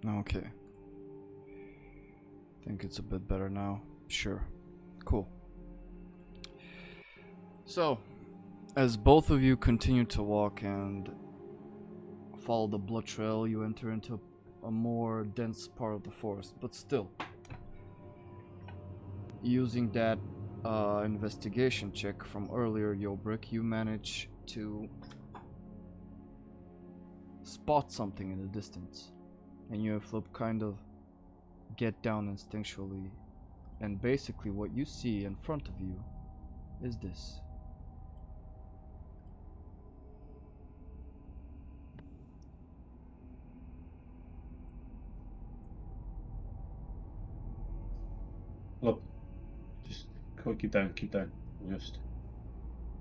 Okay. Think it's a bit better now. Sure. Cool. So, as both of you continue to walk and follow the blood trail, you enter into a more dense part of the forest, but still, using that investigation check from earlier, Hjolbrek, you manage to spot something in the distance, and you and Flup kind of get down instinctually, and basically what you see in front of you is this. Look, just keep down, keep down. We'll just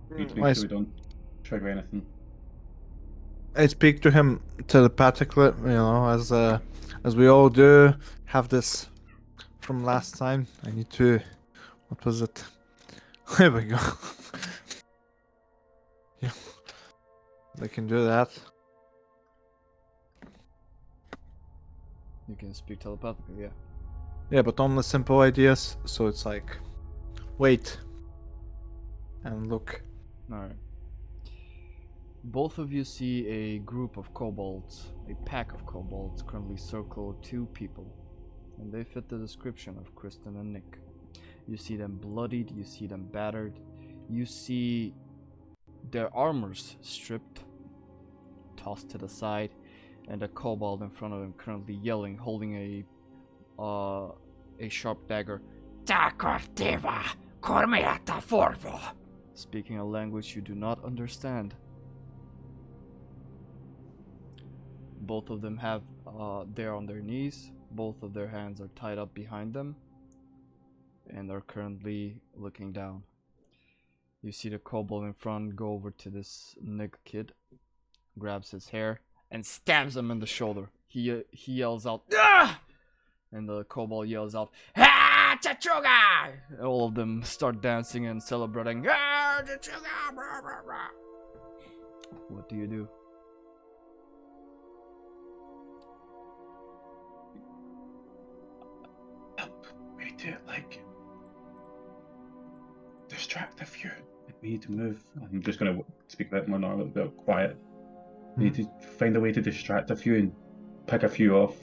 need to I make sure we don't trigger anything. speak to him telepathically, as we all do. Have this from last time. I need to. What was it? There we go. Yeah, they can do that. You can speak telepathically, yeah. Yeah, but only simple ideas. So it's like, wait, and look. Alright. Both of you see a group of kobolds, a pack of kobolds, currently circle two people, and they fit the description of Kristen and Nick. You see them bloodied, you see them battered, you see their armors stripped, tossed to the side, and a kobold in front of them currently yelling, holding a sharp dagger. Speaking a language you do not understand. Both of them have, they're on their knees, both of their hands are tied up behind them, and are currently looking down. You see the kobold in front go over to this Nick kid, grabs his hair, and stabs him in the shoulder. He yells out, "Ah!" And the kobold yells out, "Ah, Chachuga!" All of them start dancing and celebrating, "Ah, Chachuga!" Blah, blah, blah. What do you do? We need to, like, distract a few. We need to move. I'm just going to speak a bit more now, a bit quiet. We need to find a way to distract a few and pick a few off.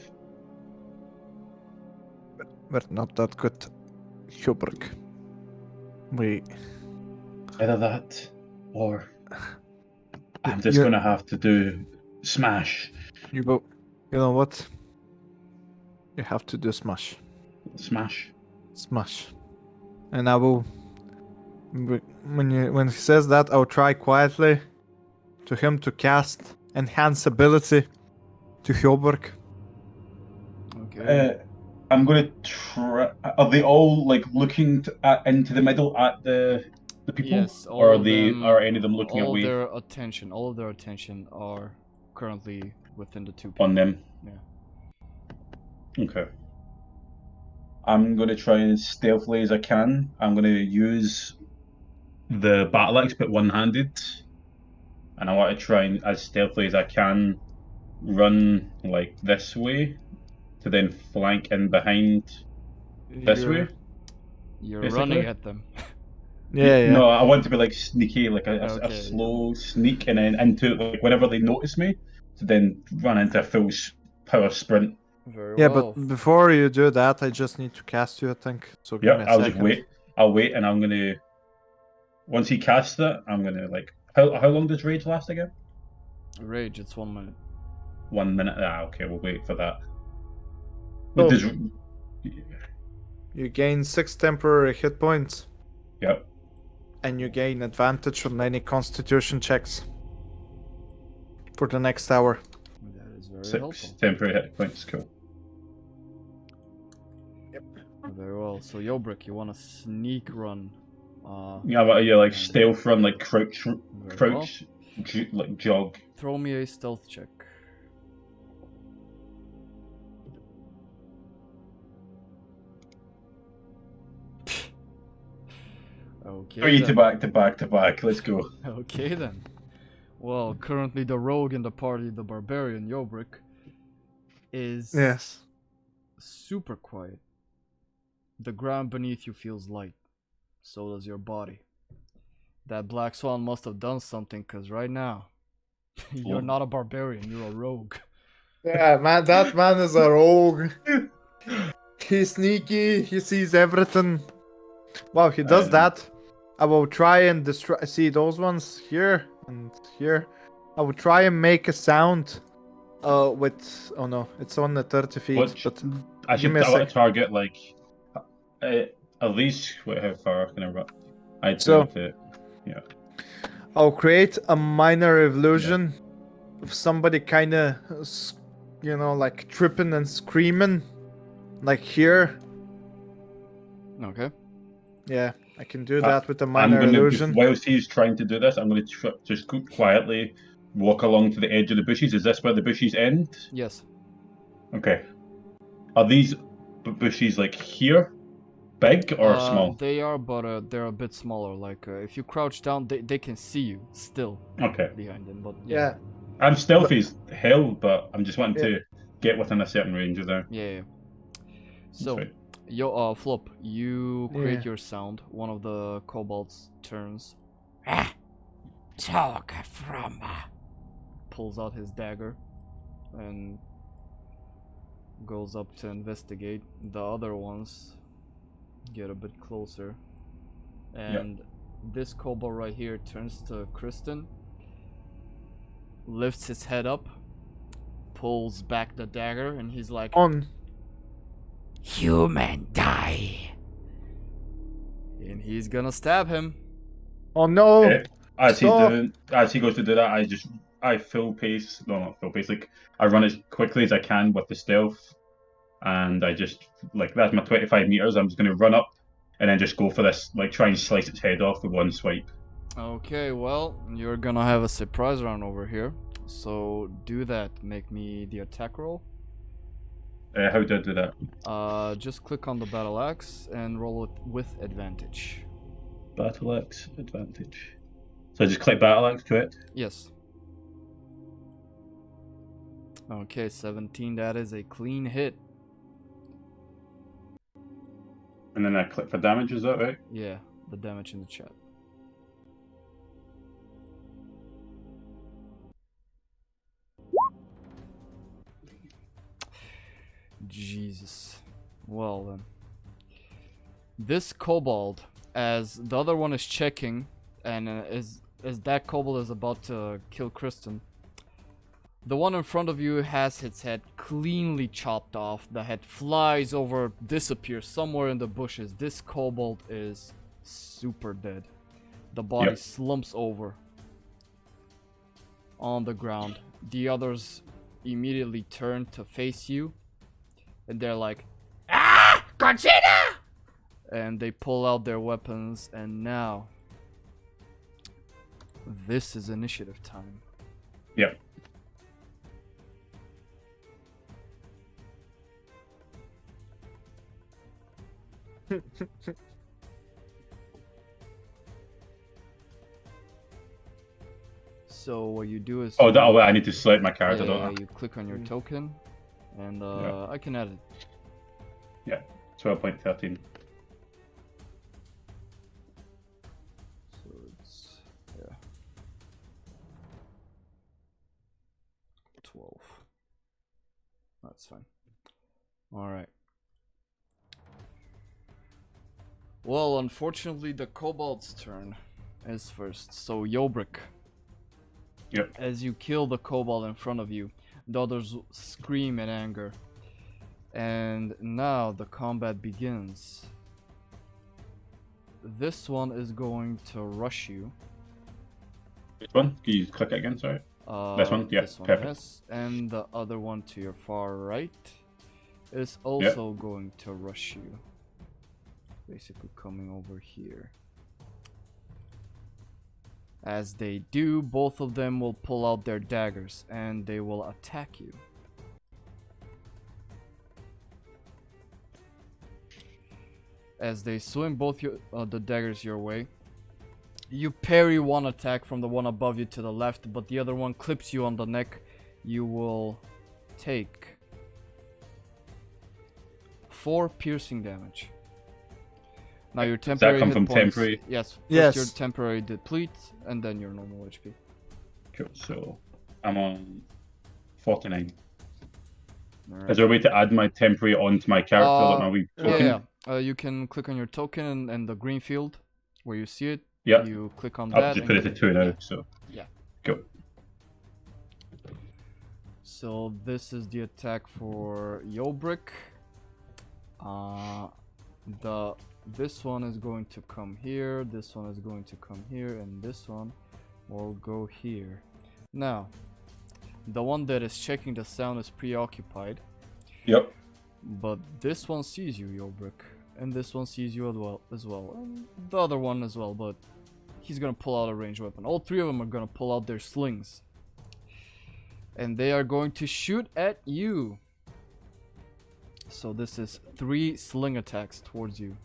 We're not that good, Hjolbrek. We. Either that, or I'm just going to have to do smash. You know what? You have to do smash. Smash. Smash. And I will. When he says that, I'll try quietly to him to cast enhance ability to Hjolbrek. Okay. I'm going to try. Are they all like looking into the middle at the people? Yes, all or of them. Are any of them looking all away all of their attention are currently within the two people. on them? Yeah. Okay. I'm going to try as stealthily as I can. I'm going to use the battle axe, but one-handed, and I want to try and, as stealthily as I can, run like this way to then flank in behind this way. You're basically. running at them. Yeah. No, I want to be like sneaky, like a Okay, slow sneak, and then into like whenever they notice me, to then run into a full power sprint. Very Yeah, well. but before you do that, I just need to cast you, I think. So give me a I'll second. just wait. I'll wait, and I'm gonna. Once he casts it, I'm gonna like. How long does rage last again? Rage, it's 1 minute. 1 minute. Okay, we'll wait for that. Oh. Does... You gain 6 temporary hit points. Yep. And you gain advantage on any constitution checks for the next hour. That is very 6 helpful. temporary hit points. Cool. Yep. Very well. So Hjolbrek, you want to sneak run? Yeah, like stealth run, like crouch, well. like jog. Throw me a stealth check. Okay. 3 then. to back to back to back. Let's go. Okay then. Well, currently the rogue in the party, the barbarian Hjolbrek, is Yes. super quiet. The ground beneath you feels light. So does your body. That black swan must have done something, because right now, you're not a barbarian, you're a rogue. Yeah, man, that man is a rogue. He's sneaky, he sees everything. Wow, he does that. I will try and destroy. See those ones here and here. I will try and make a sound. With oh no, it's on the 30 feet. What But I give me should a I want sec. to target like at least wait, how far can I run? I do So have to. Yeah. I'll create a minor illusion of somebody kind of, like tripping and screaming, like here. Okay. Yeah, I can do I, that with a I'm minor going to, illusion. whilst he's trying to do this, I'm going to just quietly walk along to the edge of the bushes. Is this where the bushes end? Yes. Okay. Are these bushes like here, big or small? They are, but they're a bit smaller. Like, if you crouch down, they can see you still Okay. behind them. But Yeah, I'm stealthy but as hell, but I'm just wanting yeah. to get within a certain range of there. yeah. That's So, fine. Flup, you Yeah. create your sound. One of the kobolds turns. Ah, talk from. Pulls out his dagger, and goes up to investigate. The other ones get a bit closer, and this kobold right here turns to Kristen, lifts his head up, pulls back the dagger, and he's like, On. "Human die!" And he's gonna stab him. Oh no! Okay. As Stop! he goes to do that, I full pace, no, not full pace, like I run as quickly as I can with the stealth, and I just like that's my 25 meters. I'm just going to run up and then just go for this, like try and slice its head off with one swipe. Okay, well, you're gonna have a surprise round over here. So do that. Make me the attack roll. How did I do that? Just click on the battle axe and roll it with advantage. Battle axe advantage. So I just click battle axe, correct? Yes. Okay, 17. That is a clean hit. And then I click for damage. Is that right? Yeah, the damage in the chat. Jesus. Well then. This kobold, as the other one is checking, and as that kobold is about to kill Kristen, the one in front of you has its head cleanly chopped off. The head flies over, disappears somewhere in the bushes. This kobold is super dead. The body slumps over on the ground. The others immediately turn to face you, and they're like, "Ah, Conchita!" And they pull out their weapons, and now this is initiative time. Yep. So what you do is I need to select my character, don't I? you click on your token, and I can add it. Yeah. 12.13. So it's 12. That's fine. All right. Well, unfortunately, the kobold's turn is first. So Hjolbrek. Yep. As you kill the kobold in front of you, the others scream in anger. And now the combat begins. This one is going to rush you. Which one? Can you click it again? Sorry. This one? Yeah, This one, perfect. yes. And the other one to your far right is also going to rush you. Basically coming over here. As they do, both of them will pull out their daggers and they will attack you. As they swing both the daggers your way, you parry one attack from the one above you to the left, but the other one clips you on the neck. You will take 4 piercing damage. Now your Does that temporary come hit from points. temporary? Yes. First Yes. your temporary deplete, and then your normal HP. Cool. So I'm on 49. Alright. Is there a way to add my temporary onto my character, like my wee token? Yeah. You can click on your token and the green field where you see it. Yep. You click on I've that. just put it to 2 now, yeah. so. Yeah. Cool. So this is the attack for Hjolbrek. This one is going to come here, this one is going to come here, and this one will go here. Now, the one that is checking the sound is preoccupied, Yep. but this one sees you, Hjolbrek, and this one sees you as well, and the other one as well, but he's gonna pull out a ranged weapon. All 3 of them are gonna pull out their slings, and they are going to shoot at you. So this is 3 sling attacks towards you.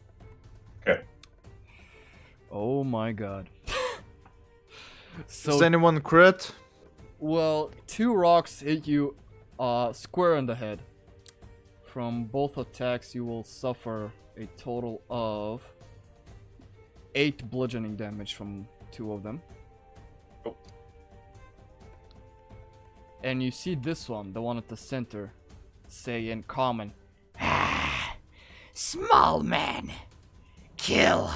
Okay. Oh my god. Does anyone crit? Well, 2 rocks hit you square in the head. From both attacks, you will suffer a total of 8 bludgeoning damage from 2 of them. Oh. And you see this one, the one at the center, say in common, "Small man, kill."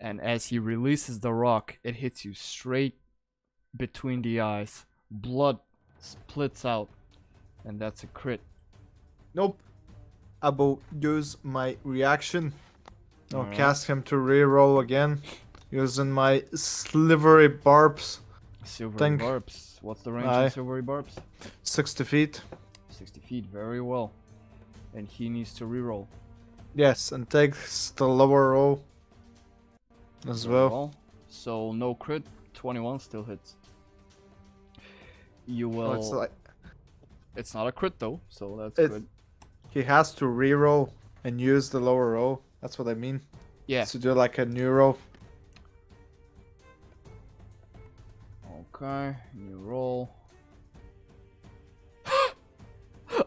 And as he releases the rock, it hits you straight between the eyes. Blood splits out, and that's a crit. Nope. I will use my reaction. I'll Alright. cast him to reroll again, using my slivery barbs. Silvery Think- barbs. What's the range Aye. on silvery barbs? 60 feet. 60 feet, very well. And he needs to reroll. Yes, and takes the lower roll as Very well. So no crit, 21 still hits. You Oh, will. it's like It's not a crit though, so that's It- good. he has to reroll and use the lower roll. That's what I mean. Yeah. To do like a new roll. Okay, new roll.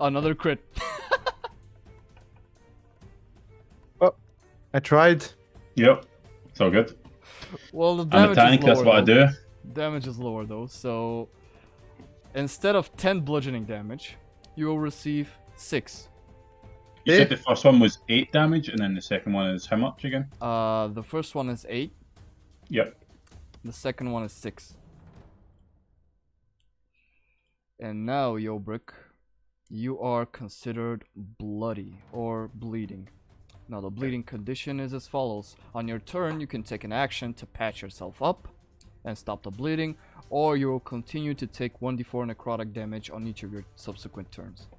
Another crit. I tried. Yep. It's all good. Well, the I'm a damage tank, is lower. that's what I though. do. Damage is lower though, so instead of 10 bludgeoning damage, you will receive 6. You Eh? said the first one was 8 damage, and then the second one is how much again? The first one is 8, Yep. the second one is 6. And now, Hjolbrek, you are considered bloody or bleeding. Now, the bleeding condition is as follows. On your turn, you can take an action to patch yourself up and stop the bleeding, or you will continue to take 1d4 necrotic damage on each of your subsequent turns.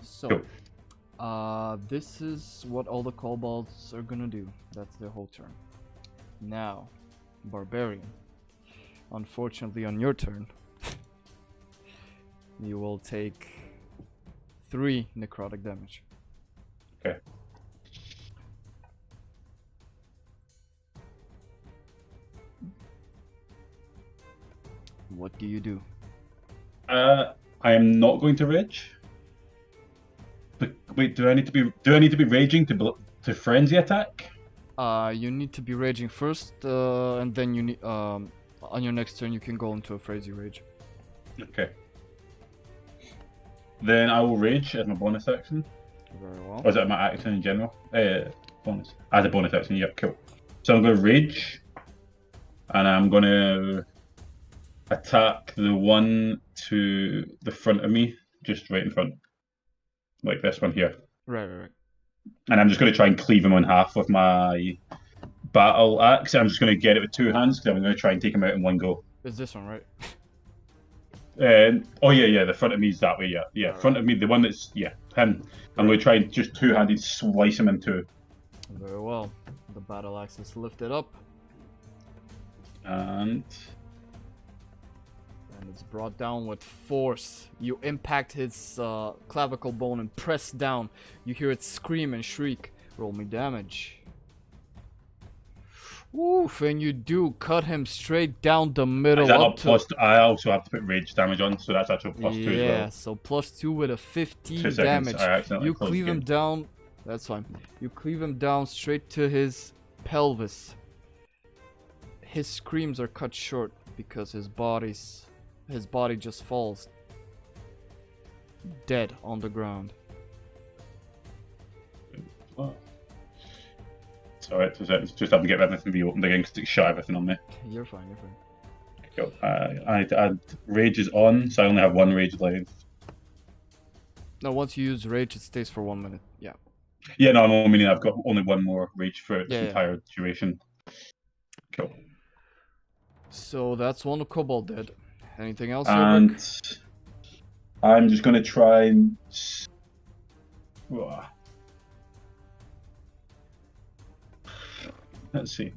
So, this is what all the kobolds are gonna do. That's their whole turn. Now, Barbarian. Unfortunately, on your turn, you will take 3 necrotic damage. Okay. What do you do? I am not going to rage. But wait, do I need to be raging to frenzy attack? You need to be raging first, and then you need on your next turn you can go into a frenzy rage. Okay. Then I will rage as my bonus action. Very well. Or is that my action in general? Bonus. As a bonus action, yep, cool. So I'm going to rage. And I'm going to attack the one to the front of me. Just right in front. Like this one here. Right. And I'm just going to try and cleave him in half with my battle axe. I'm just going to get it with 2 hands because I'm going to try and take him out in one go. It's this one, right? Oh yeah, the front of me is that way, yeah. Alright. Front of me, the one that's, him. I'm going to try and just 2-handed slice him in 2. Very well. The battle axe is lifted up, And and it's brought down with force. You impact his clavicle bone and press down. You hear it scream and shriek. Roll me damage. Oof, and you do cut him straight down the middle Is that up not to... plus? I also have to put rage damage on, so that's actually plus 2 as Yeah, well. so +2 with a 2 15 seconds. damage. I accidentally You closed cleave the him game. down. That's fine. You cleave him down straight to his pelvis. His screams are cut short because his body just falls dead on the ground. Oh. Sorry, it's just having to get everything reopened again because it shut everything on me. You're fine, you're fine. Cool. I add rage is on, so I only have 1 rage left. No, once you use rage, it stays for 1 minute. Yeah. Yeah, no, I'm meaning I've got only 1 more rage for its Yeah. entire duration. Cool. So that's one kobold dead. Anything else, And Hjolbrek? I'm just going to try and... Let's see.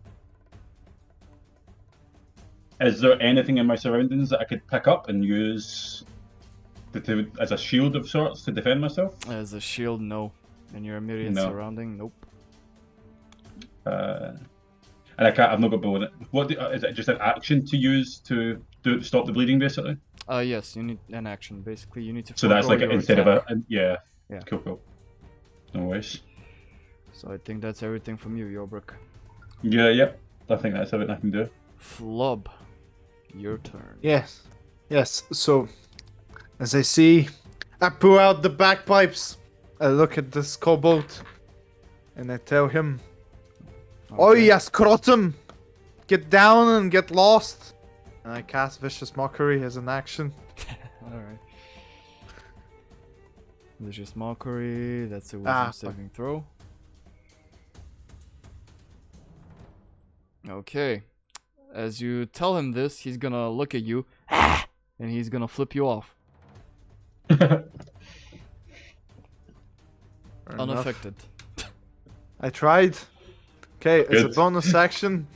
Is there anything in my surroundings that I could pick up and use as a shield of sorts to defend myself? As a shield, no. And your immediate No. surrounding, nope. And I've not got bow in it. What is it? Just an action to use to stop the bleeding, basically. Yes, you need an action. Basically, you need to. So that's like your instead attack. of a yeah. Yeah. Cool. No worries. So I think that's everything from you, Hjolbrek. Yeah. Yep. I think that's everything I can do. Flub, your turn. Yes. So, as I see, I pull out the bagpipes. I look at this kobold, and I tell him, "Oh Okay. yes, Crotum, get down and get lost." And I cast Vicious Mockery as an action. Alright. Vicious Mockery, that's a Ah, wisdom saving throw. Okay. As you tell him this, he's gonna look at you, and he's gonna flip you off. Fair enough. Unaffected. I tried. Okay, as a Good. bonus action,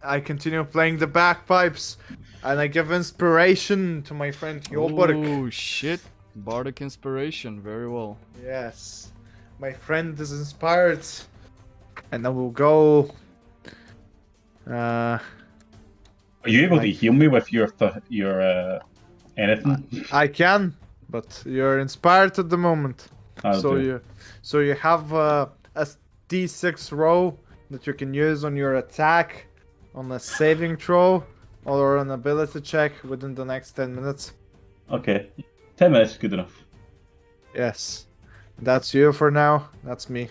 I continue playing the bagpipes, and I give inspiration to my friend Hjolbrek. Oh shit. Bardic Inspiration, very well. Yes, my friend is inspired, and I will go. Are you able to heal me with your anything? I can, but you're inspired at the moment. I'll do. So you have a D6 roll that you can use on your attack, on a saving throw, or an ability check within the next 10 minutes. Okay. 10 minutes is good enough. Yes, that's you for now. That's me.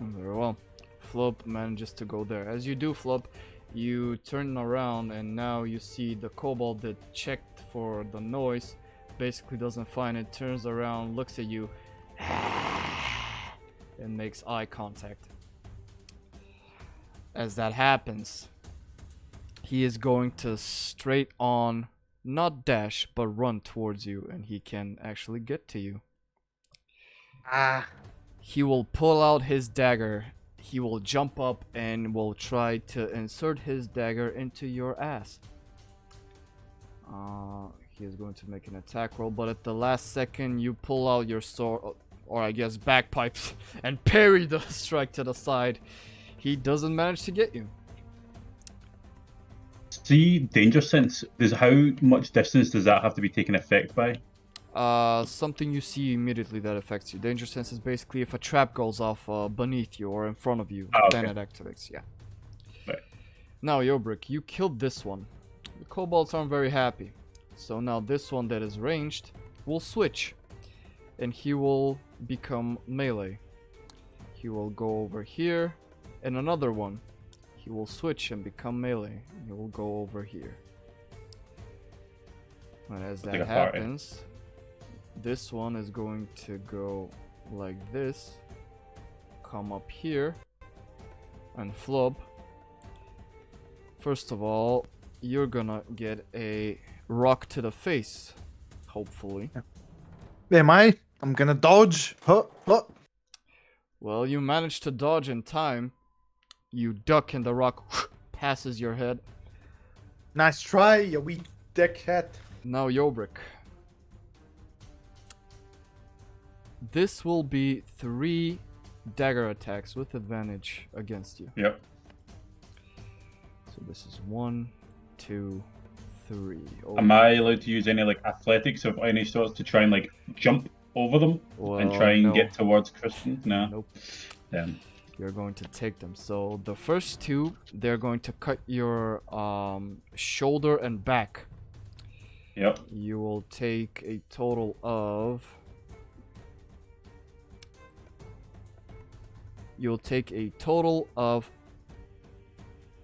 Very well. Flup manages to go there. As you do, Flup, you turn around and now you see the kobold that checked for the noise basically doesn't find it, turns around, looks at you, and makes eye contact. As that happens, he is going to straight on, not dash, but run towards you, and he can actually get to you. He will pull out his dagger. He will jump up and will try to insert his dagger into your ass. He is going to make an attack roll, but at the last second you pull out your sword, or I guess bagpipes, and parry the strike to the side. He doesn't manage to get you. See, danger sense. How much distance does that have to be taken effect by? Something you see immediately that affects you. Danger sense is basically if a trap goes off beneath you or in front of you, okay. then it activates, yeah. Right. Now, Hjolbrek, you killed this one. The kobolds aren't very happy. So now this one that is ranged will switch. And he will become melee. He will go over here. And another one. He will switch and become melee. He will go over here. And as that happens, this one is going to go like this. Come up here. And flub. First of all, you're gonna get a rock to the face. Hopefully. Am I? I'm gonna dodge. Huh. Well, you managed to dodge in time. You duck and the rock passes your head. Nice try, you wee dickhead. Now, Hjolbrek. This will be 3 dagger attacks with advantage against you. Yep. So this is 1, 2, 3. Am I allowed to use any like athletics of any sorts to try and like jump over them and try and no. get towards Kristen? No. Nope. Then You're going to take them. So the first two, they're going to cut your shoulder and back. yep. You will take a total of... You'll take a total of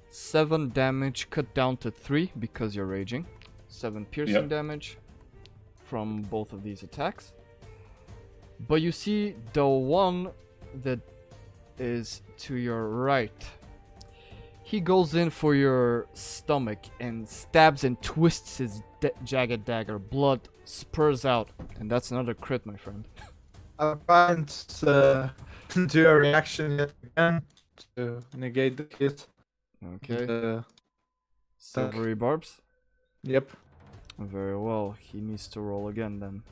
7 damage cut down to 3 because you're raging. 7 piercing Yep. damage from both of these attacks. But you see the one that is to your right. He goes in for your stomach and stabs and twists his jagged dagger. Blood spurs out, and that's another crit, my friend. I find do a reaction yet again to negate the hit. Okay. Silvery barbs. Yep. Very well. He needs to roll again then.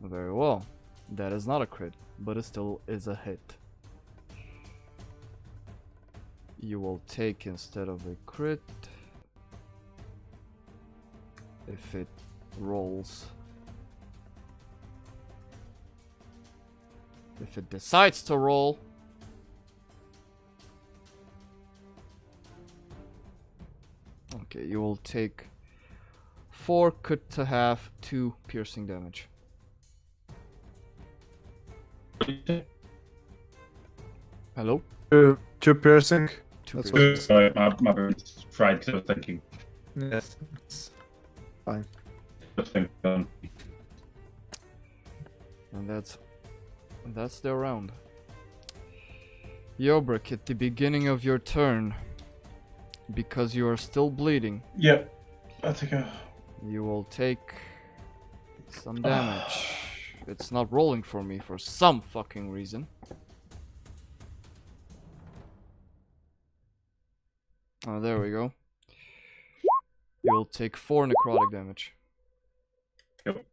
Very well. That is not a crit, but it still is a hit. You will take instead of a crit if it rolls. If it decides to roll, okay, you will take 4 cut to half, 2 piercing damage. Hello? Two piercing. 2 That's piercing. what- Sorry, my brain's fried because I was thinking. Yes. It's fine. And that's their round. Hjolbrek, at the beginning of your turn, because you are still bleeding, Yep. I think you will take some damage. It's not rolling for me for some fucking reason. Oh, there we go. You'll take 4 necrotic damage. Yep.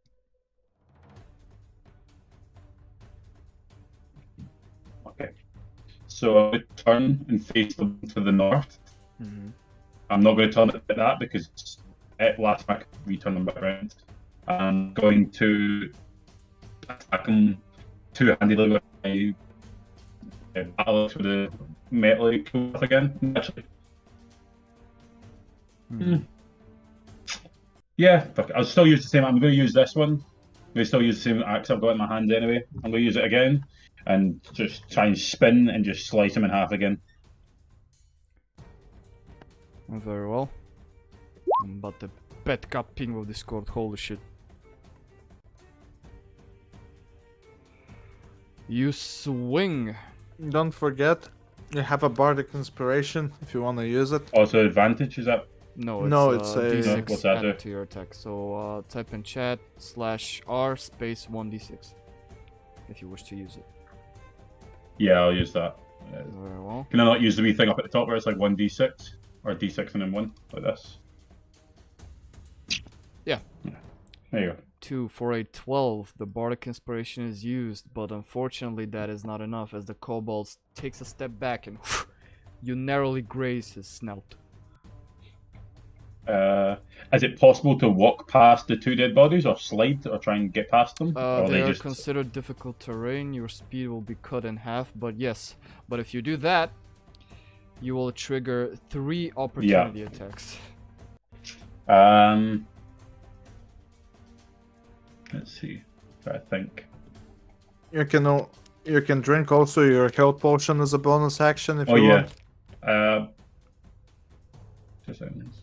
Okay. So I would turn and face them to the north. Mm-hmm. I'm not going to turn it like that because at last time we turn them back around. I'm going to attack them two-handedly with my battle with the metal cool again. Actually, yeah, fuck it. I'll still use the same. I'm going to use this one. I'm going to still use the same axe I've got in my hand anyway. I'm going to use it again and just try and spin and just slice him in half again. Very well. I'm about to pet cap ping of Discord. Holy shit. You swing. Don't forget, you have a bardic inspiration if you want to use it. Also, advantage is that? No, No, it's it's a a- d6 What's that added do? to your attack. So type in chat /r space 1d6 if you wish to use it. Yeah, I'll use that. Very well. Can I not use the wee thing up at the top where it's like 1d6? Or d6 and then 1, like this? Yeah. There you go. 2 for a 12. The bardic inspiration is used, but unfortunately that is not enough as the kobold takes a step back and you narrowly graze his snout. Is it possible to walk past the 2 dead bodies or slide or try and get past them? Or They are just... considered difficult terrain. Your speed will be cut in half, but yes. But if you do that, you will trigger 3 opportunity attacks. Let's see. I think. You can drink also your health potion as a bonus action if Oh you yeah. want. 2 seconds.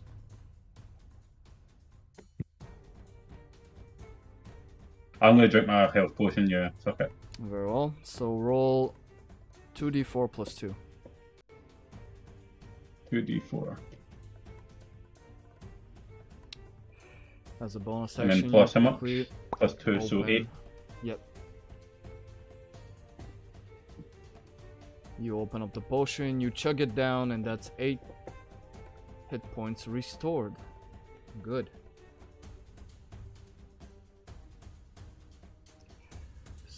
I'm gonna drink my health potion. Yeah, fuck it. Very well. So roll 2d4 plus 2. 2d4. As a bonus And action, then plus you how much? quickly Plus 2, so open- 8. Yep. You open up the potion, you chug it down, and that's 8 hit points restored. Good.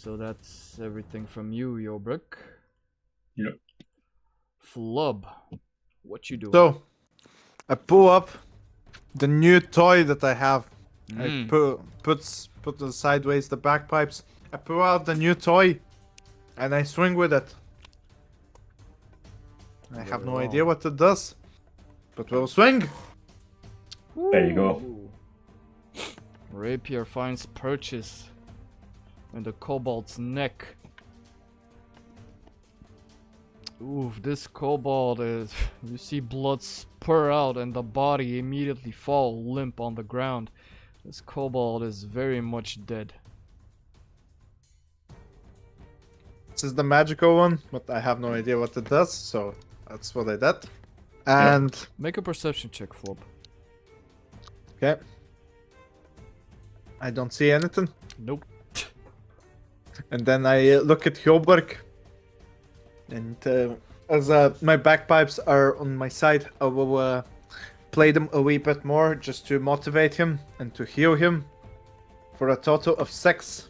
So that's everything from you, Hjolbrek. Yep. Flub, what you doing? So, I pull up the new toy that I have. I Mm. put the sideways the bagpipes. I pull out the new toy, and I swing with it. I have Very no well. idea what it does, but we'll swing. There you go. Ooh. Rapier finds purchase in the kobold's neck. Oof, this kobold is... You see blood spur out and the body immediately fall limp on the ground. This kobold is very much dead. This is the magical one, but I have no idea what it does, so that's what I did. And Make a perception check, Flop. okay, I don't see anything. Nope. And then I look at Hjolbrek, and as my bagpipes are on my side, I will play them a wee bit more just to motivate him and to heal him for a total of 6.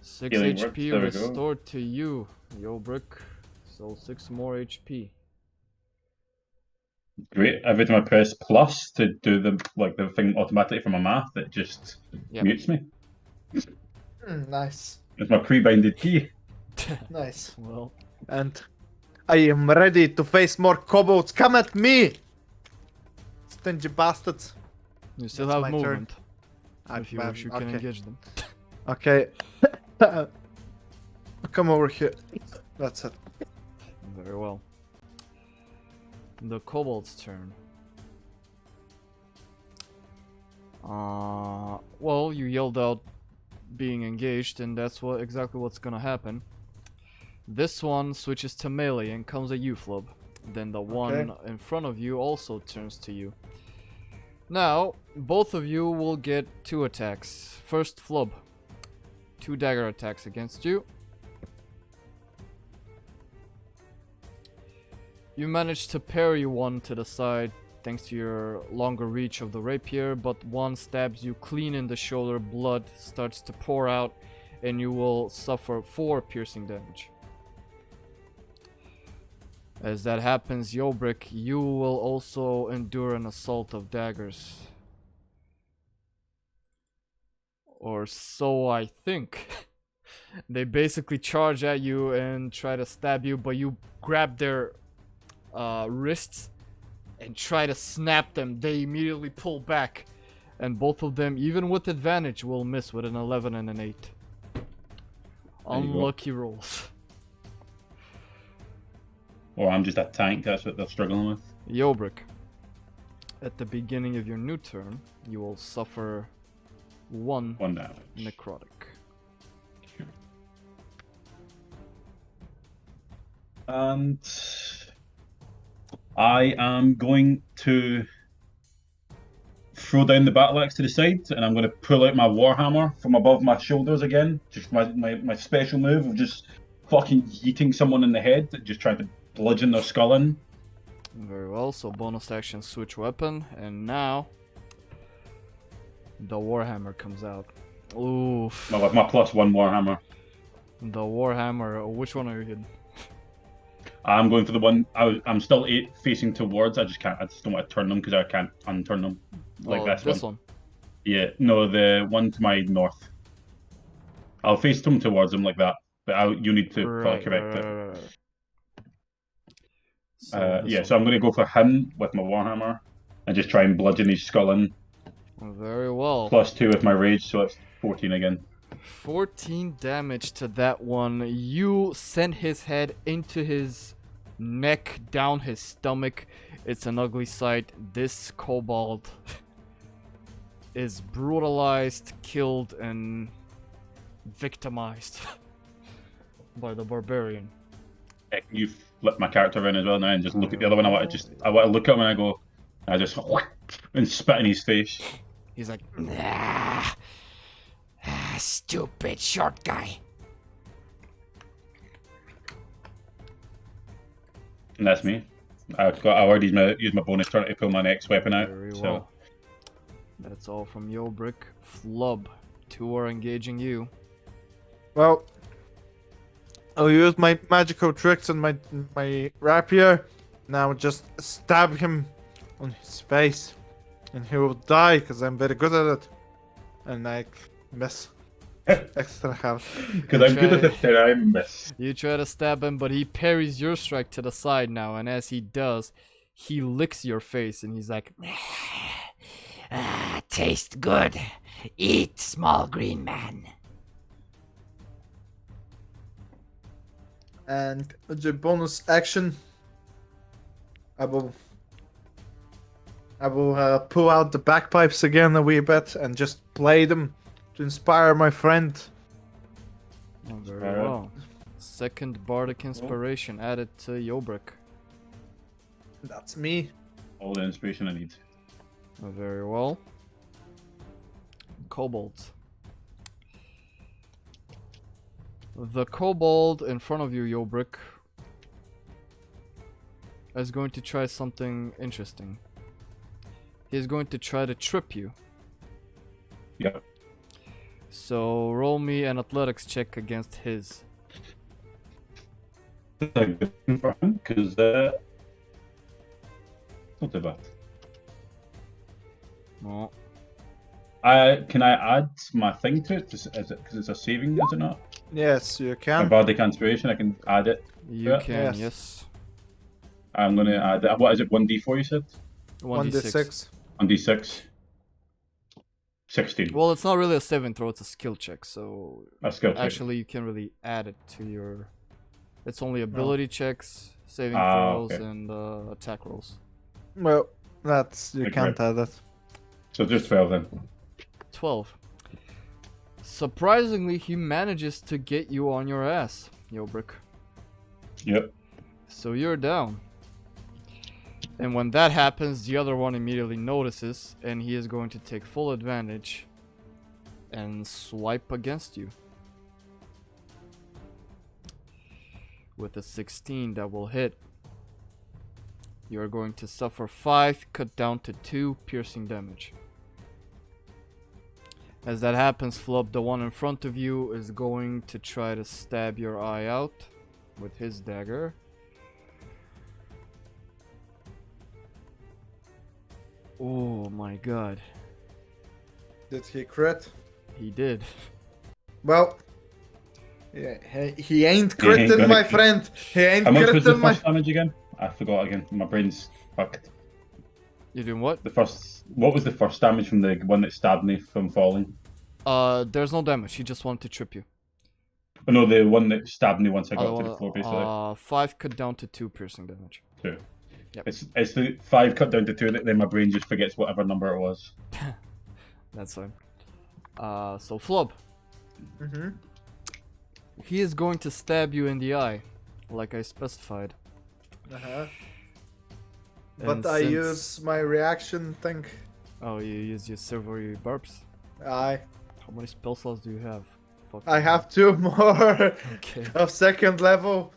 6 Healing HP works, there we go. restored to you, Hjolbrek. So 6 more HP. Great. Every time I press plus to do the thing automatically from my math, it just Yep. mutes me. Nice, It's my pre-binded key. nice. Well, And I am ready to face more kobolds. Come at me, stingy bastards. you still That's have my turn. movement. If you wish, you can okay. engage them. Okay. Come over here. That's it. Very well. The kobold's turn. Well, you yelled out being engaged, and that's exactly what's gonna happen. This one switches to melee and comes at you, Flub. Then the one in front of you also turns to you. Now, both of you will get 2 attacks. First, Flub. 2 dagger attacks against you. You managed to parry one to the side thanks to your longer reach of the rapier, but one stabs you clean in the shoulder, blood starts to pour out, and you will suffer 4 piercing damage. As that happens, Hjolbrek, you will also endure an assault of daggers. Or so I think. They basically charge at you and try to stab you, but you grab their wrists and try to snap them. They immediately pull back, and both of them, even with advantage, will miss with an 11 and an 8. Unlucky rolls. Or I'm just a tank, that's what they're struggling with. Hjolbrek, at the beginning of your new turn, you will suffer 1 damage. necrotic. And I am going to throw down the battle axe to the side, and I'm going to pull out my warhammer from above my shoulders again. Just my special move of just fucking yeeting someone in the head, just trying to bludgeon their skull in. Very well, so bonus action switch weapon, and now the warhammer comes out. Oof. My +1 warhammer. The warhammer, which one are you hitting? I'm going for the one. I'm still facing towards. I just don't want to turn them because I can't unturn them like this one. Yeah, no, the one to my north. I'll face them towards them like that, but you need to probably correct it. Right. So I'm going to go for him with my warhammer and just try and bludgeon his skull in. Very well. +2 with my rage, so it's 14 again. 14 damage to that one. You send his head into his neck, down his stomach. It's an ugly sight. This kobold is brutalized, killed, and victimized by the barbarian. You flip my character around as well now and just look at the other one. I want to look at him and I go, I just and spit in his face. He's like, nah, stupid short guy. And that's me. I already used my bonus turn to pull my next weapon out. Very so well. That's all from Hjolbrek. Flub, 2 are engaging you. Well, I'll use my magical tricks and my rapier. Now just stab him on his face, and he will die because I'm very good at it. And I miss extra health. Because I'm good at it and I miss. You try to stab him, but he parries your strike to the side now, and as he does, he licks your face, and he's like, Taste good. Eat, small green man. And the bonus action, I will pull out the bagpipes again a wee bit and just play them to inspire my friend. Oh, very Alright. well. Second bardic inspiration added to Hjolbrek. That's me. All the inspiration I need. Very well. Kobolds. The kobold in front of you, Hjolbrek, is going to try something interesting. He's going to try to trip you. Yep. So roll me an athletics check against his. That's a good thing for him, because not too bad. Oh, Can I add my thing to it? Is it because it's a saving, is it not? Yes, you My can. bardic inspiration, I can add it. you Yeah. can, Yes. yes. I'm gonna add it. What is it? 1d4 you said? 1d6. 1d6. 16. Well, it's not really a saving throw, it's a skill check, so A skill check. actually you can't really add it to your... It's only ability checks, saving Ah, throws, okay. and attack rolls. Well, that's you Okay. can't add it. So just 12 then. 12. Surprisingly, he manages to get you on your ass, Hjolbrek. Yep. So you're down. And when that happens, the other one immediately notices, and he is going to take full advantage and swipe against you. With a 16 that will hit. You are going to suffer 5, cut down to 2 piercing damage. As that happens, Flup, the one in front of you, is going to try to stab your eye out with his dagger. Oh my god. Did he crit? He did. Well, yeah, he ain't He ain't critting, gonna my crit. friend. He ain't How much was the critting, my. first damage again? I forgot again. My brain's fucked. You doing what? What was the first damage from the one that stabbed me from falling? There's no damage. He just wanted to trip you. Oh, no, the one that stabbed me once I got Other to the one- floor, basically. 5 cut down to 2 piercing damage. 2. Yep. It's the 5 cut down to 2 that then my brain just forgets whatever number it was. That's fine. So Flub, Mm-hmm. he is going to stab you in the eye, like I specified. Uh-huh. And But I since- use my reaction thing. Oh, you use your silvery barbs? I How many spell slots do you have? Fuck. I have 2 more Okay. of second level.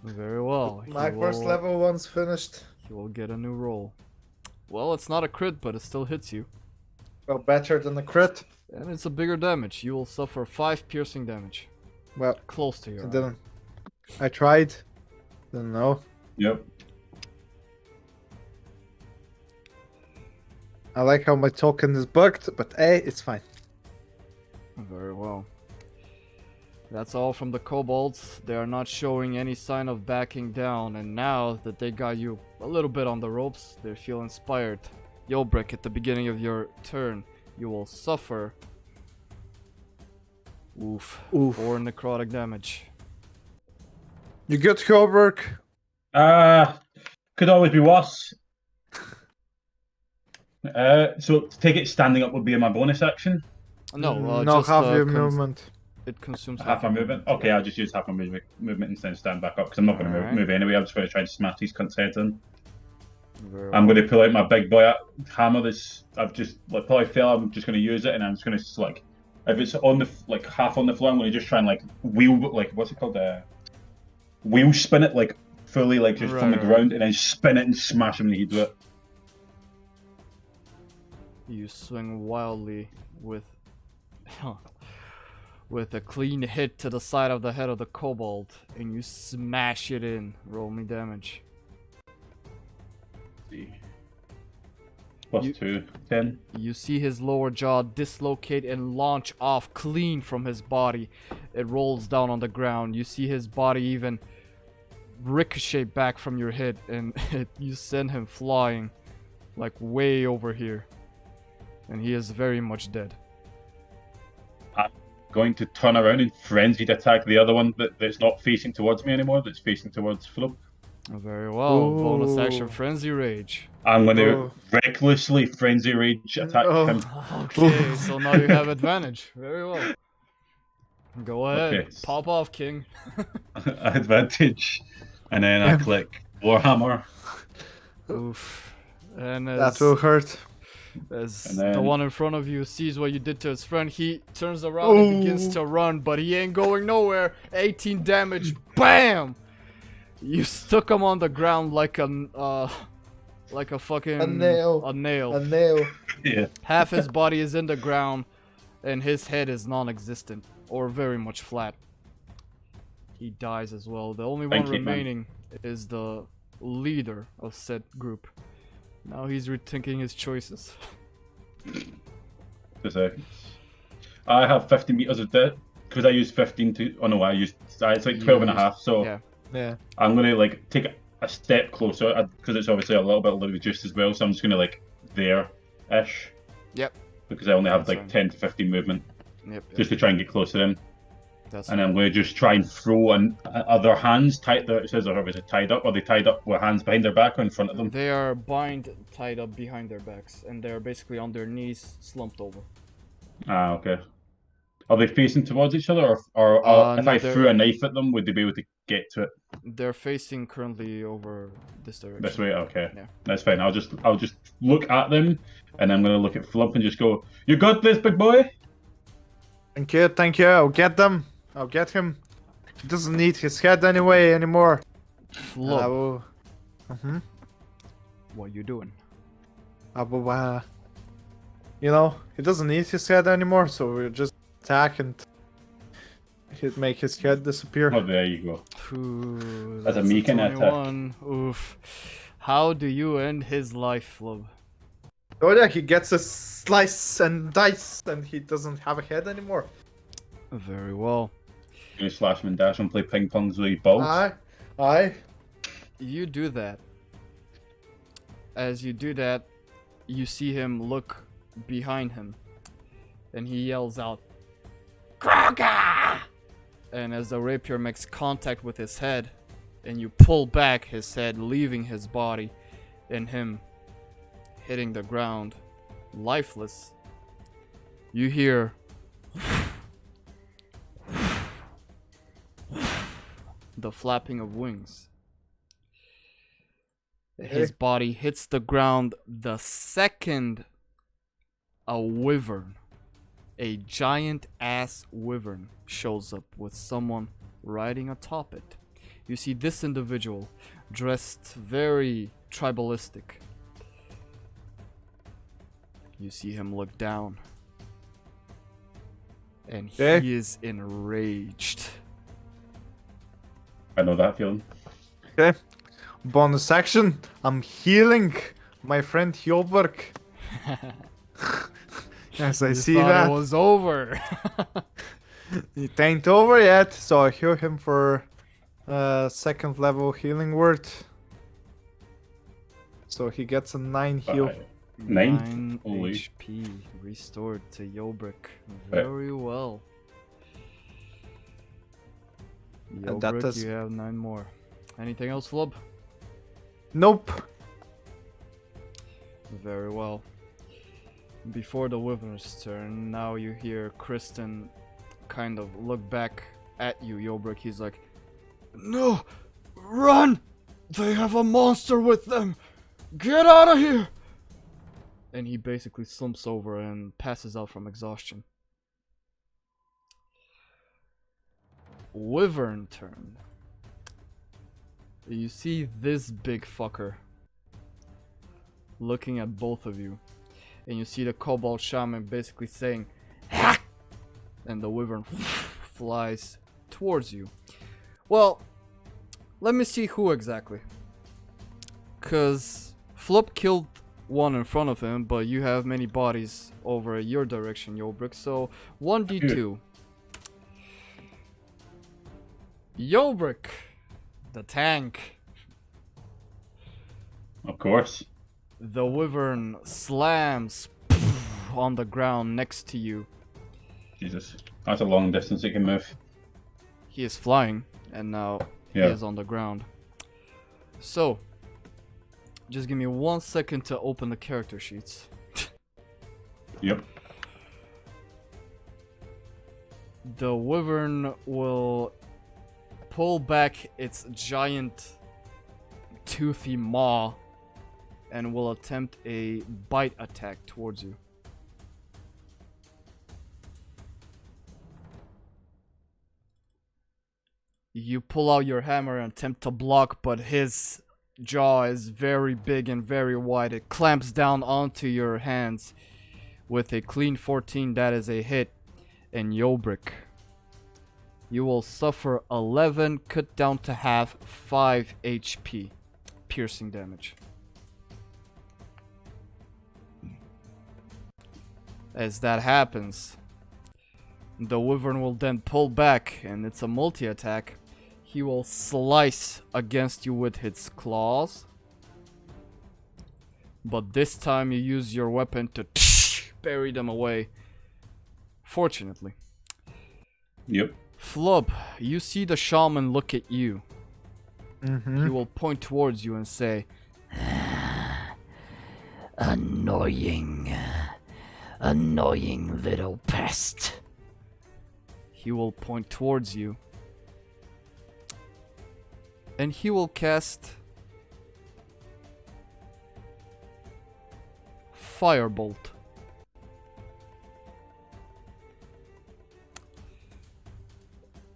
Very well. My first level one's finished. He will get a new roll. Well, it's not a crit, but it still hits you. Well, better than a crit. And it's a bigger damage. You will suffer 5 piercing damage. Well, Close to I your eye. didn't. I tried. Didn't know. Yep. I like how my token is bugged, but hey, it's fine. Very well. That's all from the kobolds. They are not showing any sign of backing down, and now that they got you a little bit on the ropes, they feel inspired. Hjolbrek, at the beginning of your turn, you will suffer. Oof. Oof. 4 necrotic damage. You good, Hjolbrek? Could always be worse. So to take it standing up would be my bonus action. No, no, just half your movement. It consumes Half my movement. Okay, I'll just use half my movement instead of stand back up because I'm not going to Alright. move anyway. I'm just going to try to smash these cunts' heads in. Very I'm well. going to pull out my big boy hammer. This I've just probably fell. I'm just going to use it, and I'm just going to if it's on the half on the floor, I'm going to just try and wheel what's it called? Wheel spin it fully just from the Right. ground, and then spin it and smash him in the head with it. You swing wildly with with a clean hit to the side of the head of the kobold, and you smash it in. Roll me damage. See. Plus You- 2, 10. You see his lower jaw dislocate and launch off clean from his body. It rolls down on the ground. You see his body even ricochet back from your hit, and you send him flying like way over here. And he is very much dead. Going to turn around and frenzied attack the other one that's not facing towards me anymore, that's facing towards Flup. Very well. Bonus action Ooh. Frenzy Rage. I'm going to Oh. recklessly frenzy rage attack Oh. him. Okay, so now you have advantage. Very well. Go ahead. Okay. Pop off, King. Advantage. And then I click Warhammer. Oof. And That will hurt. as And the then- one in front of you sees what you did to his friend, he turns around and begins to run, but he ain't going nowhere. 18 damage. BAM! You stuck him on the ground like a fucking... A nail. A nail. A nail. Yeah. Half his body is in the ground, and his head is non-existent, or very much flat. He dies as well. The only one Thank you, man. remaining is the leader of said group. Now he's rethinking his choices. 2 seconds. I have 50 meters of death because I used 15 to. Oh no, it's like 12 and a half. So Yeah. Yeah. I'm gonna like take a step closer because it's obviously a little bit reduced as well. So I'm just gonna like there-ish. Yep. Because I only have That's like fine. 10 to 15 movement Yep. just to try and get close to them. That's And I'm going to just try and throw other hands tied. It says they're obviously tied up. Are they tied up with hands behind their back or in front of them? They are tied up behind their backs, and they're basically on their knees, slumped over. Ah, okay. Are they facing towards each other, or if No, I they're- threw a knife at them, would they be able to get to it They're facing currently over this direction. this way? Okay, Yeah. that's fine. I'll just look at them, and I'm going to look at Flup and just go, "You got this, big boy." Thank you, thank you. I'll get them. I'll get him. He doesn't need his head anymore. Look, I will. what you doing? I will. You know, he doesn't need his head anymore, so we'll just attack and he'd make his head disappear. Oh, there you go. Ooh, That's a that's me kind of attack. 21. Oof. How do you end his life, Flub? Oh yeah, he gets a slice and dice, and he doesn't have a head anymore. Very well. You slash him and dash and play ping pongs with balls. Aye. You do that. As you do that, you see him look behind him, and he yells out, "Kroga!" And as the rapier makes contact with his head, and you pull back his head, leaving his body, and him hitting the ground, lifeless, you hear the flapping of wings. His body hits the ground the second a wyvern, a giant ass wyvern, shows up with someone riding atop it. You see this individual dressed very tribalistic. You see him look down, and he Okay. is enraged. I know that feeling. Okay. Bonus action. I'm healing my friend Hjolbrek. Yes, I You see thought that. it was over. It ain't over yet, so I heal him for second level healing word. So he gets a 9 heal. 9? Holy. HP restored to Hjolbrek. Very well. And that Hjolbrek, does- you have 9 more. Anything else, Flub? Nope. Very well. Before the Wyvern's turn, now you hear Kristen kind of look back at you, Hjolbrek. He's like, "No! Run! They have a monster with them! Get out of here!" And he basically slumps over and passes out from exhaustion. Wyvern turn. You see this big fucker looking at both of you. And you see the Kobold Shaman basically saying, "Ha!" and the wyvern flies towards you. Well, let me see who exactly. Cause Flup killed one in front of him, but you have many bodies over your direction, Hjolbrek. So 1d2. Hjolbrek, the tank. Of course. The wyvern slams on the ground next to you. Jesus. That's a long distance it can move. He is flying, and now he Yeah. is on the ground. So, just give me 1 second to open the character sheets. Yep. The wyvern will pull back its giant toothy maw and will attempt a bite attack towards you. You pull out your hammer and attempt to block, but his jaw is very big and very wide. It clamps down onto your hands with a clean 14. That is a hit. And Hjolbrek, you will suffer 11, cut down to half, 5 HP piercing damage. As that happens, the wyvern will then pull back, and it's a multi-attack. He will slice against you with his claws. But this time you use your weapon to bury them away. Fortunately. Yep. Flup, you see the shaman look at you. Mm-hmm. He will point towards you and say, Annoying. Annoying little pest. he will point towards you. And he will cast Firebolt.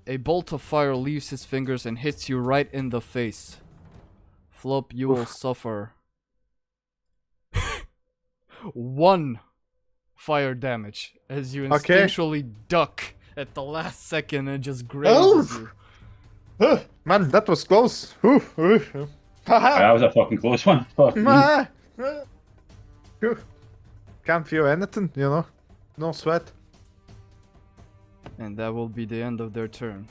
A bolt of fire leaves his fingers and hits you right in the face. Flup, you will suffer 1 fire damage as you Okay. instinctually duck at the last second and just grazes you. Man, that was close. Haha. That was a fucking close one. Fuck me. Phew. Can't feel anything, you know? No sweat. And that will be the end of their turn.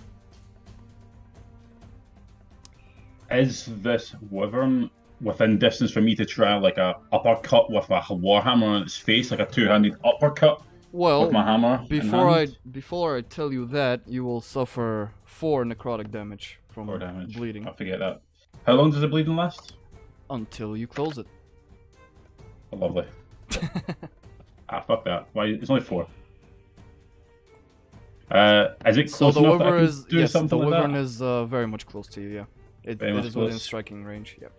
Is this wyvern within distance for me to try like a uppercut with a warhammer on its face, like a two-handed uppercut Well, with my hammer? before I tell you that, you will suffer 4 necrotic damage from 4 damage. bleeding I forget that. How long does the bleeding last? until you close it. Oh, lovely. Fuck that. Why? It's only 4. Is it So close the enough that I wyvern can is do something the like wyvern that? is very much close to you. Yeah, it Very much is within close. striking range. Yep.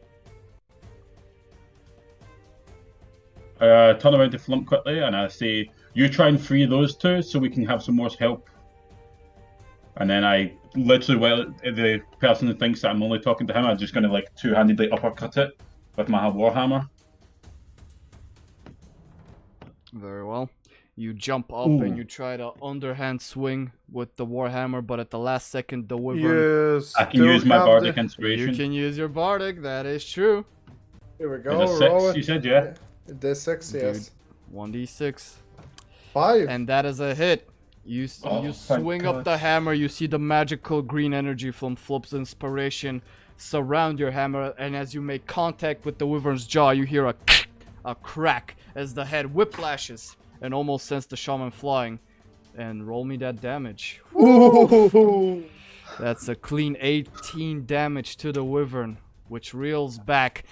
Turn around to Flump quickly and I say, you try and free those two so we can have some more help. And then I literally, while the person thinks that I'm only talking to him, I'm just going to like two-handedly uppercut it with my warhammer. Very well. You jump up Ooh. and you try to underhand swing with the warhammer, but at the last second, the wyvern. You I can still use my have bardic the... inspiration. You can use your bardic. That is true. Here we go. Is it roll 6, it. you said, yeah? D6, yes. 1d6, 5. and that is a hit. You Oh, you thank swing God. up the hammer. You see the magical green energy from Flup's inspiration surround your hammer, and as you make contact with the wyvern's jaw, you hear a crack as the head whiplashes and almost sends the shaman flying. And roll me that damage. Ooh. That's a clean 18 damage to the wyvern, which reels back.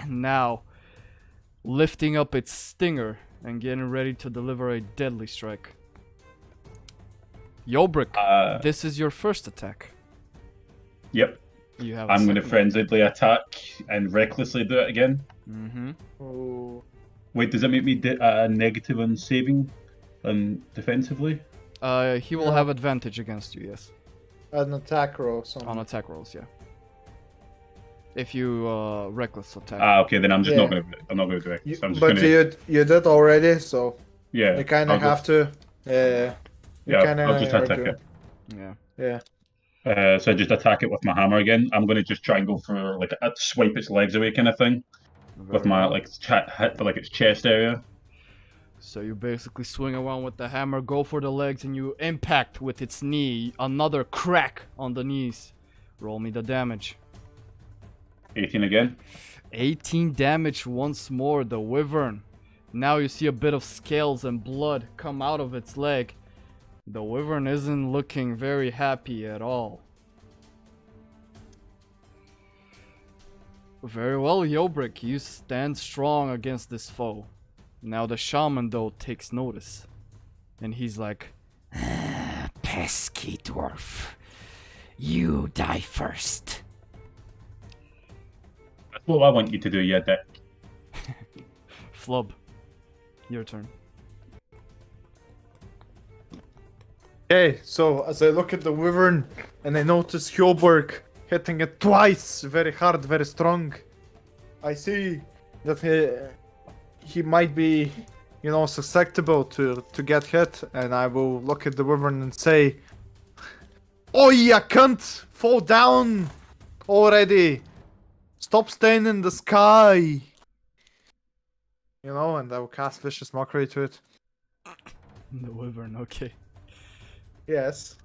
Now, lifting up its stinger and getting ready to deliver a deadly strike. Hjolbrek, this is your first attack. Yep. You have. A I'm going to second frenziedly attack and recklessly do it again. Mm-hmm. Ooh. Wait, does it make me negative on saving and defensively? He will Yeah. have advantage against you. Yes, An attack roll. on attack rolls. Yeah. If you reckless attack. Okay, then I'm just not Yeah. going to. I'm not going to do it. So I'm just But going to. you did already, so Yeah. you kind I'll of go- have to You Yeah, kind I'll just of are attack doing. it. Yeah. Yeah. So I just attack it with my hammer again. I'm going to just try and go for like a swipe its legs away kind of thing with Very my well. like hit for like its chest area. So you basically swing around with the hammer, go for the legs, and you impact with its knee. Another crack on the knees. Roll me the damage. 18 again. 18 damage once more, the Wyvern. Now you see a bit of scales and blood come out of its leg. The Wyvern isn't looking very happy at all. Very well, Hjolbrek, you stand strong against this foe. Now the shaman, though, takes notice. And he's like, Pesky dwarf. You die first. That's what I want you to do, yeah, Dick. Flub, your turn. Okay, so as I look at the Wyvern and I notice Hjolbrek hitting it twice, very hard, very strong, I see that he might be, susceptible to get hit, and I will look at the Wyvern and say, "Oh, you cunt! Fall down already! Stop staying in the sky!" And I will cast Vicious Mockery to it. The Wyvern, okay. Yes.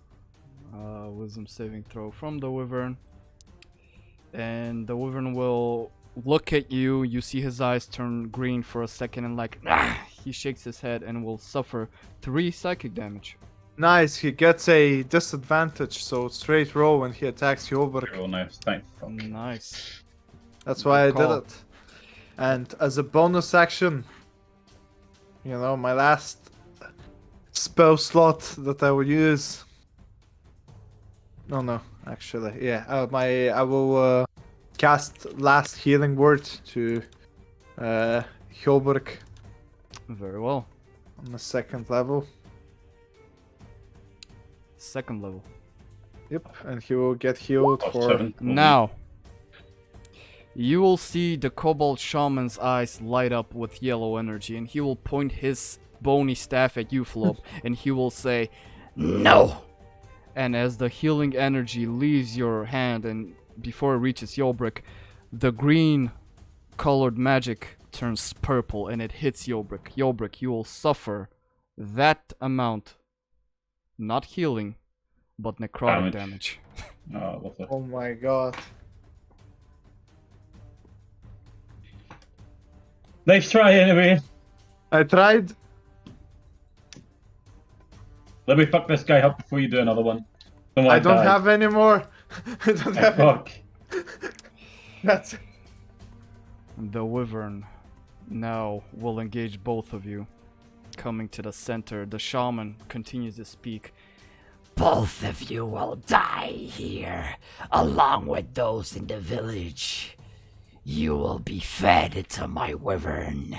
Wisdom saving throw from the Wyvern. And the Wyvern will look at you. You see his eyes turn green for a second and he shakes his head and will suffer 3 psychic damage. Nice, he gets a disadvantage, so straight roll when he attacks Hjolbrek. Real nice. Thank fuck. Nice. That's why I Good call. did it. And as a bonus action, my last spell slot that I will use. No, actually, yeah. I will cast Last Healing Word to Hjolbrek Very well. on the 2nd level. 2nd level. Yep, and he will get healed Plus for 7. Now, you will see the Kobold Shaman's eyes light up with yellow energy, and he will point his bony staff at you, Flup, and he will say, No! and as the healing energy leaves your hand and before it reaches Hjolbrek, the green colored magic turns purple and it hits Hjolbrek. Hjolbrek, you will suffer that amount, not healing, but necrotic damage. Oh, lovely. Oh my god. Nice try anyway. I tried. Let me fuck this guy up before you do another one. I don't have any more. I don't have any. Fuck. That's The Wyvern now will engage both of you. Coming to the center, the shaman continues to speak. Both of you will die here, along with those in the village. You will be fed to my wyvern.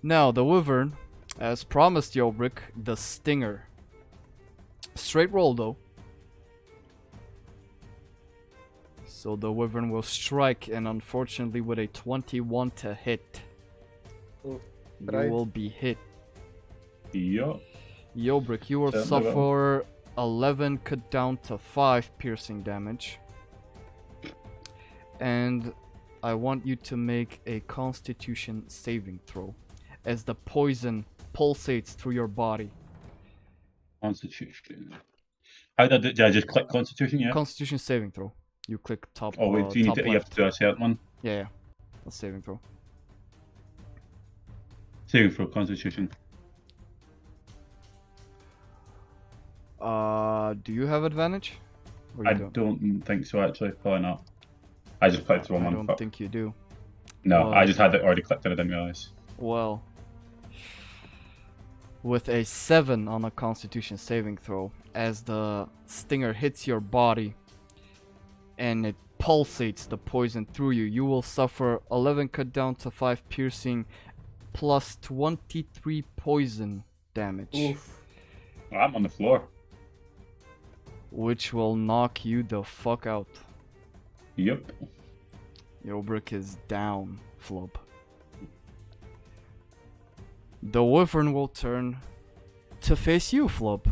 Now, the Wyvern, as promised Hjolbrek, the Stinger. Straight roll, though. So the Wyvern will strike, and unfortunately with a 21 to hit, Oh, you right. will be hit. Yeah. Hjolbrek, you will Certainly suffer 11 cut down to 5 piercing damage. And I want you to make a Constitution saving throw as the poison pulsates through your body. Constitution. How did I just click Constitution? Yeah. Constitution saving throw. You click top. Oh wait, do you need top to? You have left. to do a certain one. Yeah. A saving throw. Saving for Constitution. Do you have advantage? Or you I don't think so actually. Probably not. I just clicked the wrong I one. don't Fuck. think you do. No, well- I just had it already clicked and I didn't realize. Well, with a 7 on a Constitution saving throw, as the stinger hits your body and it pulsates the poison through you, you will suffer 11 cut down to 5 piercing plus 23 poison damage, oof. I'm on the floor. which will knock you the fuck out. Yep. Hjolbrek is down, Flup. The Wyvern will turn to face you, Flup.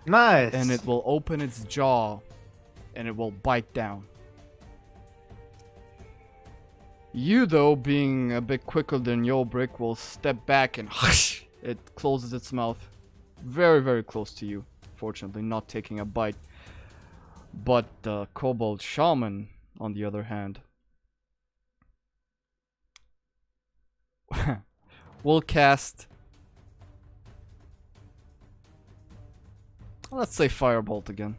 Nice. And it will open its jaw and it will bite down. You, though, being a bit quicker than Hjolbrek, will step back and it closes its mouth very, very close to you. Fortunately, not taking a bite. But the Kobold Shaman, on the other hand, will cast, let's say, Firebolt again.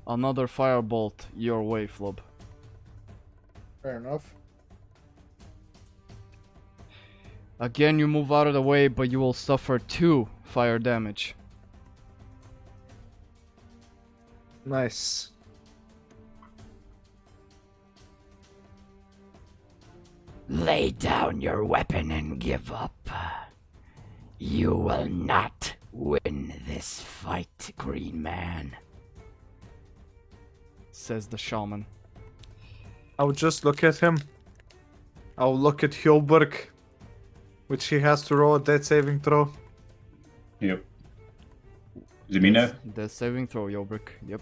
Another Firebolt your way, Flub. Fair enough. Again, you move out of the way, but you will suffer 2 fire damage. Nice. Lay down your weapon and give up. You will not win this fight, Green Man. Says the shaman. I'll just look at him. I'll look at Hjolbrek, which he has to roll a death saving throw. Yep. Is it me now? The saving throw, Hjolbrek. Yep.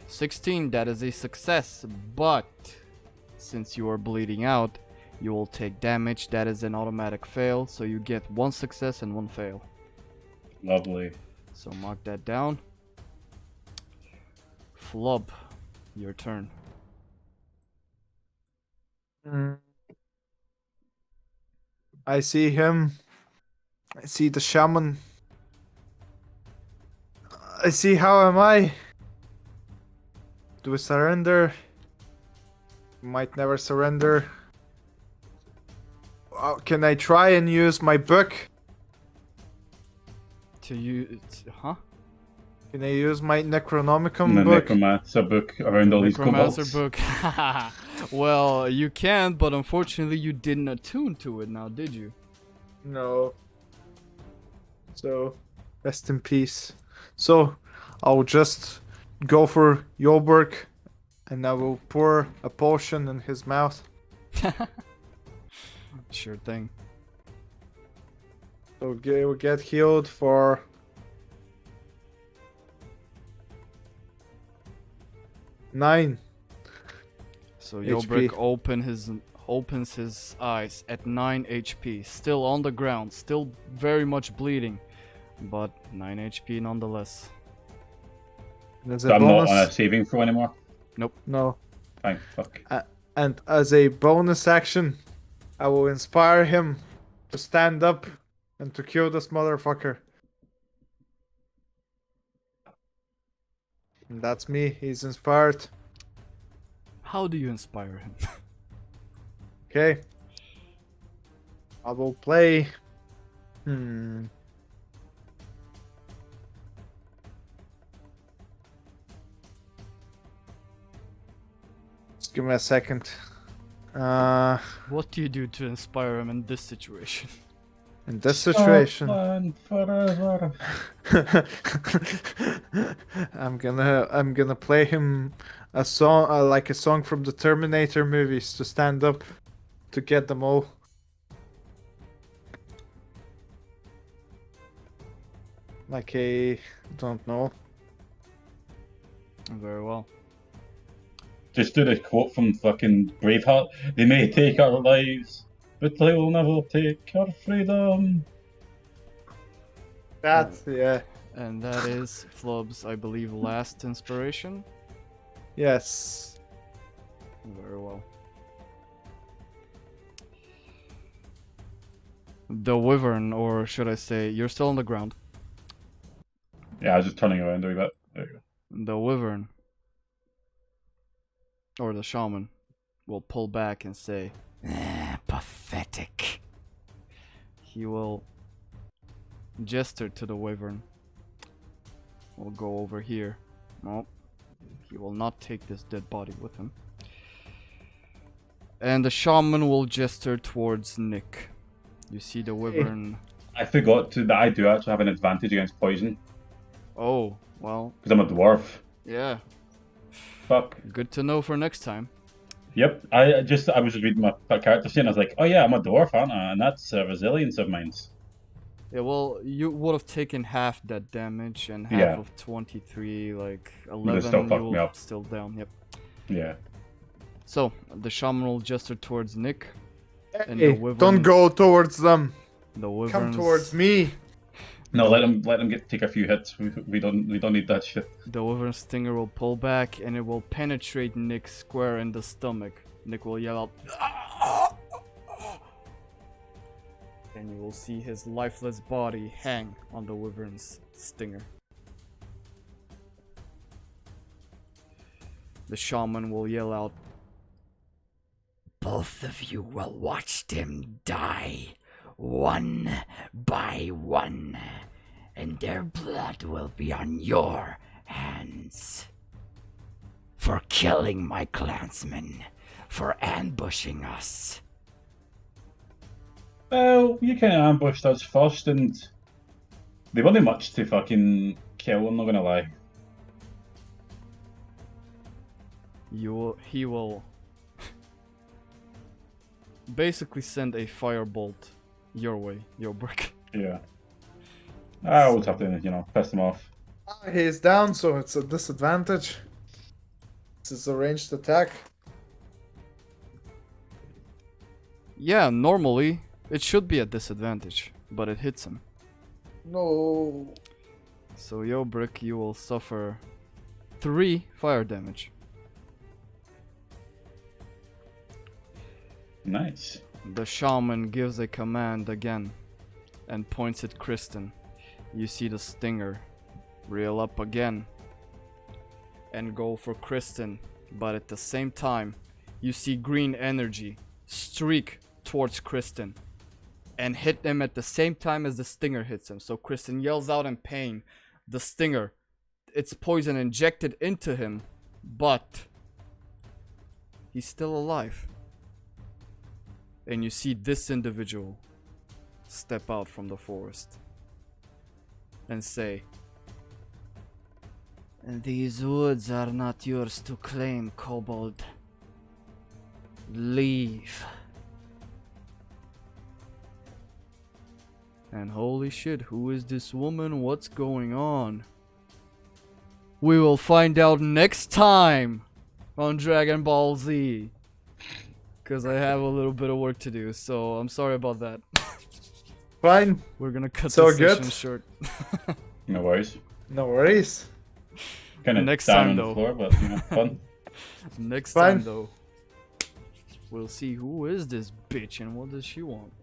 16, that is a success, but since you are bleeding out, you will take damage. That is an automatic fail, so you get 1 success and 1 fail. Lovely. So mark that down. Flub, your turn. I see him. I see the shaman. I see how am I. Do we surrender? Might never surrender. Can I try and use my book? To you, huh? Can I use my Necronomicon And the book? Necromancer book around all these Necromancer kobolds. book. Well, you can, but unfortunately you didn't attune to it now, did you? No. So, rest in peace. So, I'll just go for Hjolbrek, and I will pour a potion in his mouth. Sure thing. So we'll get healed for 9. So HP. Hjolbrek opens his eyes at 9 HP, still on the ground, still very much bleeding, but 9 HP nonetheless. As So a I'm not on bonus, a saving throw anymore. no. Fine, fuck. And as a bonus action, I will inspire him to stand up and to kill this motherfucker. And that's me. He's inspired. How do you inspire him? Okay. I will play. Just give me a second. What do you do to inspire him in this situation? In this situation, Scotland forever. I'm gonna play him a song, like a song from the Terminator movies, to stand up to get them all. Like a, don't know. Very well. Just do the quote from fucking Braveheart. They may take our lives, but they will never take our freedom. That, yeah. And that is Flub's, I believe, last inspiration. Yes. Very well. The Wyvern, or should I say, you're still on the ground. Yeah, I was just turning around a wee bit. There you go. The Wyvern, or the Shaman, will pull back and say, Pathetic. he will gesture to the Wyvern. We'll go over here. Nope. He will not take this dead body with him. And the Shaman will gesture towards Nick. You see the Wyvern. I forgot that I do actually have an advantage against poison Oh, well, because I'm a dwarf. yeah. Fuck. Good to know for next time. Yep. I was reading my character sheet and I was like, oh yeah, I'm a dwarf, aren't I? And that's a resilience of mine. Yeah, well, you would have taken half that damage and half Yeah. of 23, like But it still 11, fucked me you'll up. still down. Yep. Yeah. So, the shaman will gesture towards Nick. And Hey, the wyvern, don't go towards them. The Come wyverns, towards me. No, The- let them take a few hits. We don't need that shit. The wyvern stinger will pull back and it will penetrate Nick square in the stomach. Nick will yell out, "Ah!" and you will see his lifeless body hang on the wyvern's stinger. The shaman will yell out, Both of you will watch them die, one by one, and their blood will be on your hands. For killing my clansmen, for ambushing us. Well, you kind of ambushed us first, and they weren't much to fucking kill. I'm not gonna lie. he will basically send a firebolt your way, Hjolbrek. Yeah. I always have to, piss them off. He's down, so it's a disadvantage. This is a ranged attack. Yeah, normally it should be a disadvantage, but it hits him. No. So Hjolbrek, you will suffer 3 fire damage. Nice. The shaman gives a command again and points at Kristen. You see the stinger reel up again and go for Kristen, but at the same time you see green energy streak towards Kristen and hit him at the same time as the stinger hits him. So Kristen yells out in pain. The stinger, its poison injected into him, but he's still alive. And you see this individual step out from the forest and say, "These woods are not yours to claim, kobold. Leave." And holy shit, who is this woman? What's going on? We will find out next time on Dragon Ball Z. Because I have a little bit of work to do, so I'm sorry about that. Fine. We're gonna cut So this good. session short. No worries. No worries. Kind of Next down time, on though. the floor, but fun. Next Fine. time, though, we'll see who is this bitch and what does she want.